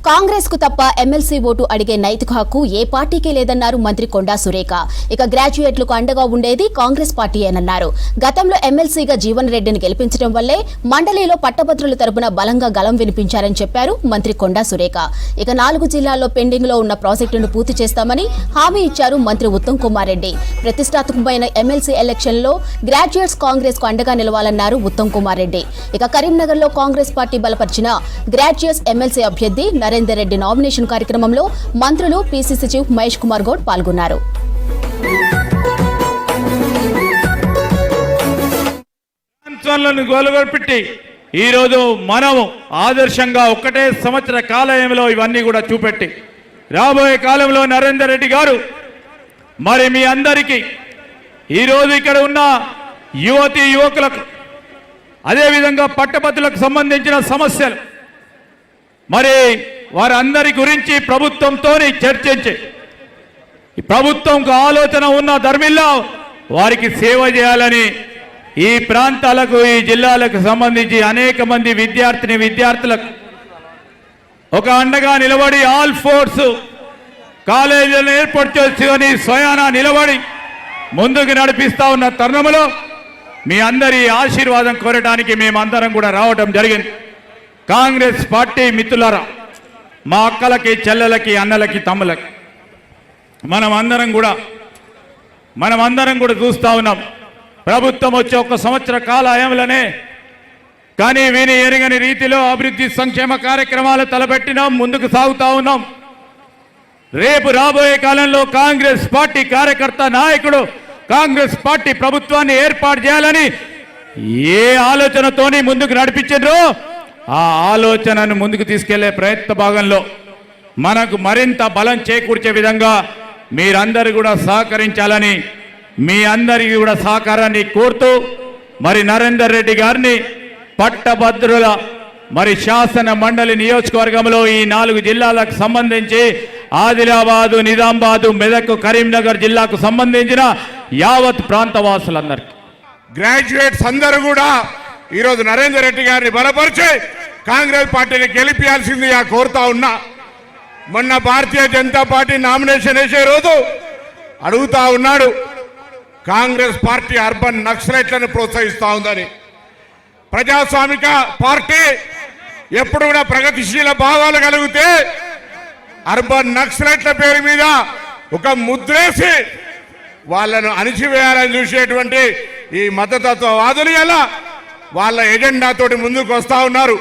కాంగ్రెస్ కు తప్ప MLC vote అడిగే నైతిక హక్కు ఏ పార్టీకి లేదన్నారు మంత్రి కొండా సురేఖ. ఇక గ్రాడ్యుయేట్లకు అండగా ఉండేది కాంగ్రెస్ పార్టీయేనన్నారు. గతంలో ఎమ్మెల్సీగా జీవన్ రెడ్డిని గెలిపించడం వల్లే మండలిలో పట్టభద్రుల తరపున బలంగా గలం వినిపించారని చెప్పారు మంత్రి కొండా సురేఖ. ఇక 4 జిల్లాల్లో పెండింగ్ లో ఉన్న ప్రాజెక్టులను పూర్తి చేస్తామని హామీ ఇచ్చారు మంత్రి ఉత్తమ్ కుమార్ రెడ్డి. ప్రతిష్టాత్మకమైన ఎమ్మెల్సీ ఎలక్షన్ లో గ్రాడ్యుయేట్స్ కాంగ్రెస్ కు అండగా నిలవాలన్నారు ఉత్తమ్ కుమార్ రెడ్డి. ఇక కరీంనగర్ లో కాంగ్రెస్ పార్టీ బలపరిచిన గ్రాడ్యుయేట్స్ ఎమ్మెల్సీ అభ్యర్థి నరేందర్ రెడ్డి నామినేషన్ కార్యక్రమంలో మంత్రులు పీసీసీ చీఫ్ మహేష్ కుమార్ గౌడ్ పాల్గొన్నారు. ఈ రోజు మనము ఆదర్శంగా ఒక్కటే సంవత్సర కాలంలో ఇవన్నీ కూడా చూపెట్టి రాబోయే కాలంలో నరేందర్ రెడ్డి గారు మరి మీ అందరికీ ఈరోజు ఇక్కడ ఉన్న యువతి యువకులకు అదేవిధంగా పట్టభద్రులకు సంబంధించిన సమస్యలు మరి వారందరి గురించి ప్రభుత్వంతో చర్చించి ప్రభుత్వంకు ఆలోచన ఉన్న ధర్మిల్లో వారికి సేవ చేయాలని ఈ ప్రాంతాలకు ఈ జిల్లాలకు సంబంధించి అనేక మంది విద్యార్థులకు ఒక అండగా నిలబడి ఆల్ ఫోర్స్ కాలేజీలను ఏర్పాటు చేసుకొని స్వయాన నిలబడి ముందుకు నడిపిస్తా ఉన్న తరుణంలో మీ అందరి ఆశీర్వాదం కోరడానికి మేమందరం కూడా రావడం జరిగింది. కాంగ్రెస్ పార్టీ మిత్రులారా, మా అక్కలకి చెల్లెలకి అన్నలకి తమ్ములకి మనమందరం కూడా చూస్తూ ఉన్నాం. ప్రభుత్వం వచ్చే 1 సంవత్సర కాలంలోనే కానీ విని ఎరగని రీతిలో అభివృద్ధి సంక్షేమ కార్యక్రమాలు తలపెట్టినాం, ముందుకు సాగుతూ ఉన్నాం. రేపు రాబోయే కాలంలో కాంగ్రెస్ పార్టీ కార్యకర్త నాయకుడు కాంగ్రెస్ పార్టీ ప్రభుత్వాన్ని ఏర్పాటు చేయాలని ఏ ఆలోచనతోని ముందుకు నడిపించారో ఆ ఆలోచనను ముందుకు తీసుకెళ్లే ప్రయత్న భాగంలో మనకు మరింత బలం చేకూర్చే విధంగా మీరందరూ కూడా సహకరించాలని మీ అందరికీ కూడా సహకారాన్ని కోరుతూ మరి నరేందర్ రెడ్డి గారిని పట్టభద్రుల మరి శాసన మండలి నియోజకవర్గంలో ఈ 4 జిల్లాలకు సంబంధించి ఆదిలాబాదు, నిజామాబాదు, మెదక్, కరీంనగర్ జిల్లాకు సంబంధించిన యావత్ ప్రాంతవాసులందరికీ గ్రాడ్యుయేట్స్ అందరూ కూడా ఈరోజు నరేందర్ రెడ్డి గారిని బలపరిచి కాంగ్రెస్ పార్టీని గెలిపించాల్సిందిగా కోరుతా ఉన్నా. మొన్న భారతీయ జనతా పార్టీ నామినేషన్ వేసే రోజు అడుగుతా ఉన్నాడు, కాంగ్రెస్ పార్టీ అర్బన్ నక్సలైట్లను ప్రోత్సహిస్తూ ఉందని. ప్రజాస్వామిక పార్టీ ఎప్పుడు కూడా ప్రగతిశీల భావాలు కలిగితే అర్బన్ నక్సలైట్ల పేరు మీద ఒక ముద్రేసి వాళ్ళను అణిచివేయాలని చూసేటువంటి ఈ మతతత్వవాదులు ఎలా వాళ్ళ ఎజెండాతోటి ముందుకు వస్తూ ఉన్నారు.